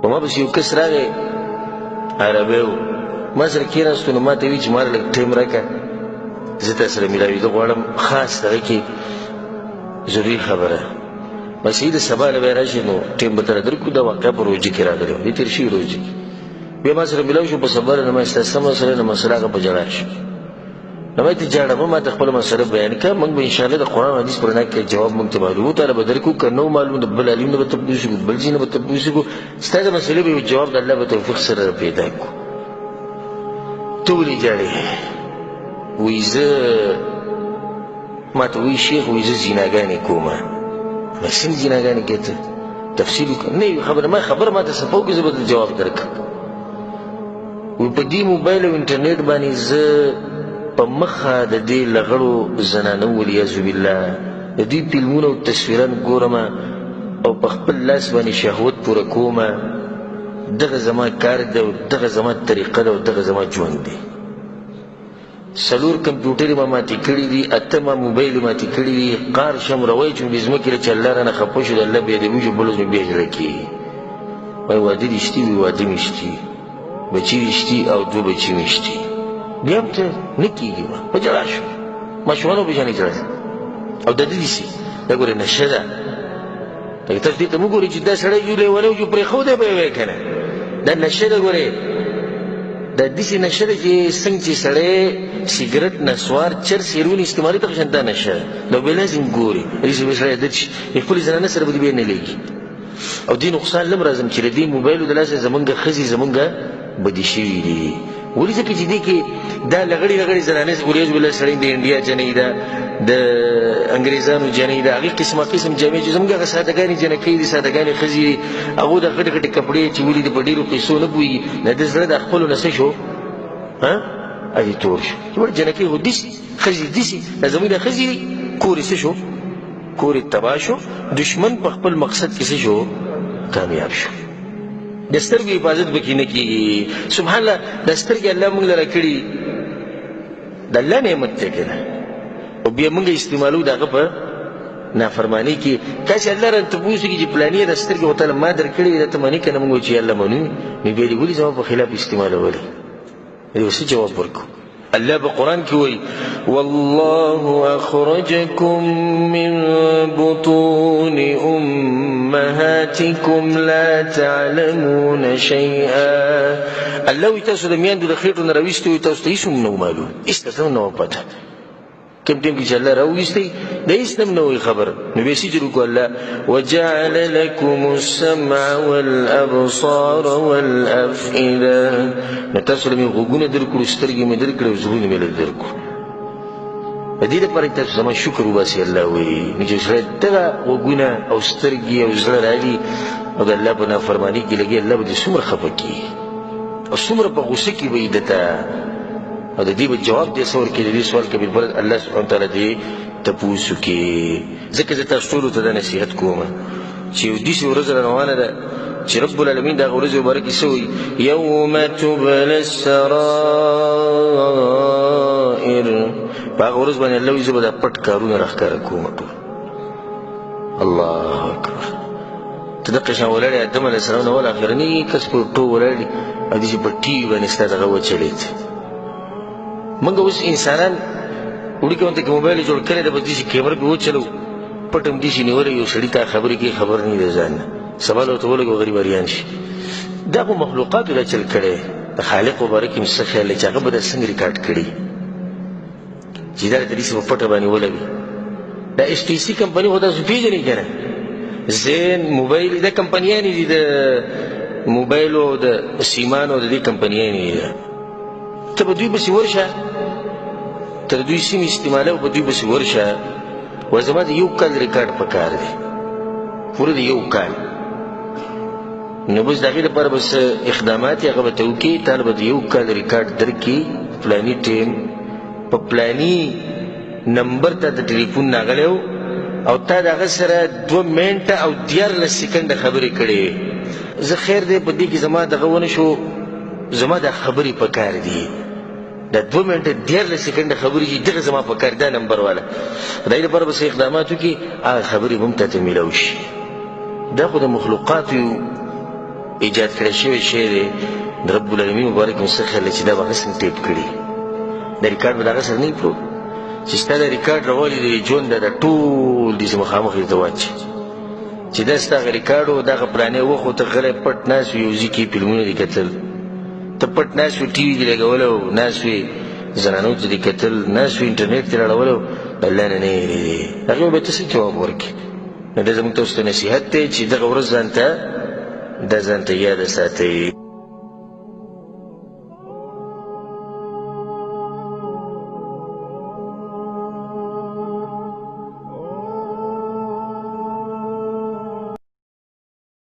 په ما پسې یو کس راغی عربی و ما سره کېناستو نو ما ته وایي چې ما لږ ټایم راکړه زه تا سره میلاوېده غواړم خاص دغه کې ضروري خبره بس د سبا له بیا راشي نو ټایم به تره درکړو دا واقعه په روژه کې راغلی و دې تېر شوي روژه کې بیا ما سره میلاو شو په سبا نه ما ستا څه مسله نه مسله هغه په ژړا شو نو ما ته جاړه مه ما ته خپله مسله بیان کړه موږ به انشاءالله د قرآن حدیث پر رڼا کې جواب موږ ته معلوم و تاله به درکړو که نه معلوم د بل عالم نه به تپوس وکړو بل ځای نه به تپوس وکړو ستا د مسلې به یو جواب د الله په توفیق سره پیدا کړو ته ولې جاړې وایي زه ما ته وایي شیخ وایي زه زیناګانې کومه ما څنګه زیناګانې کوې ته تفصیل وکړه نه یو خبره ما خبره ما ته څه پوه کړې زه به ته جواب درکړم وایي په دې موبایل او انټرنیټ باندې زه په مخه د دې لغړو زنانو والعیاذ بالله د دوی فلمونه او تصویران ګورم او په خپل لاس باندې شهوت پوره کوم دغه زما کار دی او دغه زما طریقه ده او دغه زما ژوند دی 4 کمپیوټر ما ماتې کړي دي 8 ما موبایل ماتې کړي دي قار شم روی چې مې ځمکې چې الله رانه خفه شو د الله بېادبي شو بل ورځ مې بیا زړه کېږي وایي واده دې شتي وي واده مې شتي بچي دې شتي او 2 بچي مې شتي بیا هم ته نه کېږي په ژړا شو ماشومان وپېژنې ژړا او د دې سي دا ګورې نشه ده لکه تاسو دې ته مه ګورئ چې دا سړی یو لیونی و چې پرېښودی به یې وایي که نه دا نشه ده ګورې دا داسې نشه ده چې څنګه چې سړی سګرټ نسوار چرس هیروین استعمالوي دغه شان دا نشه ده دا به لازم ګوري داسې به سړی عادت شي خپلې زنانه سره به دې بیا نه لګي او دې نقصان لم راځم چې د دې موبایلو د لاسه زمونږ ښځې زمونږ بدې شوي دي ولې ځکه چې دې کې دا لغړې لغړې زنانې والعیاذ بالله سړی د انډیا جنۍ ده د انګریزانو جنۍ ده هغې قسمه قسم جامې چې زموږ هغه سادهګانې جنکۍ دي سادهګانې ښځې دي هغو د غټې غټې کپړې چې ولي د په ډېرو پیسو نه پوهېږي د ده زړه د خپلو نه څه شو ادې تور شو چې وړ جنکۍ خو داسې ښځې داسې دا زموږ د ښځې دي کور یې څه شو کور یې تباه شو دشمن په خپل مقصد کې څه شو کامیاب شو د سترګو حفاظت به کې نه کېږي سبحان الله د سترګې الله موږ لره کړي د الله نعمت دی که نه او بیا موږ استعمالو د هغه په نافرمانۍ کې کاشې الله رانه تپوس وکړي چې فلاني د سترګې خو تعالی ما درکړې ده ته منې که نه موږ وایو چې الله منو نو بیا دې ولې زما په خلاف استعمالولې دې څه جواب ورکړو الله په قرآن کې وایي والله اخرجکم من بطون امهاتکم لا تعلمون شیئا الله وایي تاسو د میندو د خېټو نه راویستي وي تاسو ته هېڅ هم نه و معلوم هېڅ ته هم نه و پته کوم ټیم کې چې الله راویستی د هېڅ نه هم نه وایي خبر نو بیا سجر وکړو الله وجعل لکم السمع والابصار والافئده نو تاسو له مې غوږونه درکړو سترګې مې درکړې او زړونه مې لږ درکړو د دې لپاره تاسو زما شکر وباسئ الله وایي نو چې سړی دغه غوږونه او سترګې او زړه راړي او د الله په نافرماني کې لګي الله به دې څومره خفه کړي او څومره په غوسه کې به یې دته او د دې به جواب دې څه ورکړي د دې سوال کې بالفرض الله سبحانه وتعالی دې تپوس وکړي ځکه زه تاسو ټولو ته دا نصیحت کوم چې یو داسې ورځ روانه ده چې رب العالمین د هغه ورځې مبارکې څه وایي یوم تبل السرائر په هغه ورځ باندې الله وایي زه به دا پټ کارونه راښکاره کوم ټول الله اکبر ته دقه شان ولاړې آدم علیه السلام نه ول اخرني کس په ټو ولاړې او داسې په ټي وي باندې ستا دغه وچلېد موږ اوس انسانان وړي کې ورته که موبایل جوړ کړی ده به داسې کیمره پې وچلو پټ هم داسې نیولی یو سړي ته خبرې کوي خبر نه وي د ځان نه سبا له ورته ولګي غریب اریان شي دا خو مخلوقاتو دا چل کړی د خالق مبارک یې څه خیال دی چې هغه به دا څنګه ریکارډ کړي چې دا ته داسې په پټه باندې ولګي دا ایس ټي سي کمپنۍ خو تاسو پېژنئ که نه زین موبایل دا کمپنیانې دي د موبایلو د سیمانو د دې کمپنیانې دي ته به دوی پسې ورشه تر دوی سیم استعمالوي په دوی پسې ورشه وایي زما د 1 کال ریکارډ په کار دی پوره د 1 کال نو بس د هغې لپاره بس اقدامات هغه به ته وکړي تاله به د 1 کال ریکارډ درکړي فلاني ټیم په فلاني نمبر ته د ټلیفون راغلی و او تا د هغه سره 2 منټه او 14 سکنډه خبرې کړې زه خیر دی په دې کې زما دغه ونه شو زما د خبرې په کار دي دا 2 منټه 14 سکنډه خبرې چې دغه زما په کار دا نمبر والا د دې لپاره بس اقدامات وکړي هغه خبرې به هم تاته میلاو شي دا خو د مخلوقاتو ایجاد کړی شوی شی دی د رب العالمین مبارک مې څه خیال دی چې دا به هغه څنګه ټیپ کړي دا ریکارډ به د هغه سره نه وي پروت چې ستا دا ریکارډ راولي د ژوند دا ټول داسې مخامخ درته واچي چې دا ستا هغه ریکارډ و دغه پلانې وخت و ته غلی پټ ناست وې یو ځای کې فلمونه دې کتل ته پټ ناست وې ټي وي دې لګولی او ناست وې زنانو ته دې کتل ناست وې انټرنېټ دې راړولی او د الله نه نه یېرېدې هغې به ته څه جواب ورکړې نو دا زموږ تاسو ته نصیحت دی چې دغه ورځ ځان ته یاده ساتئ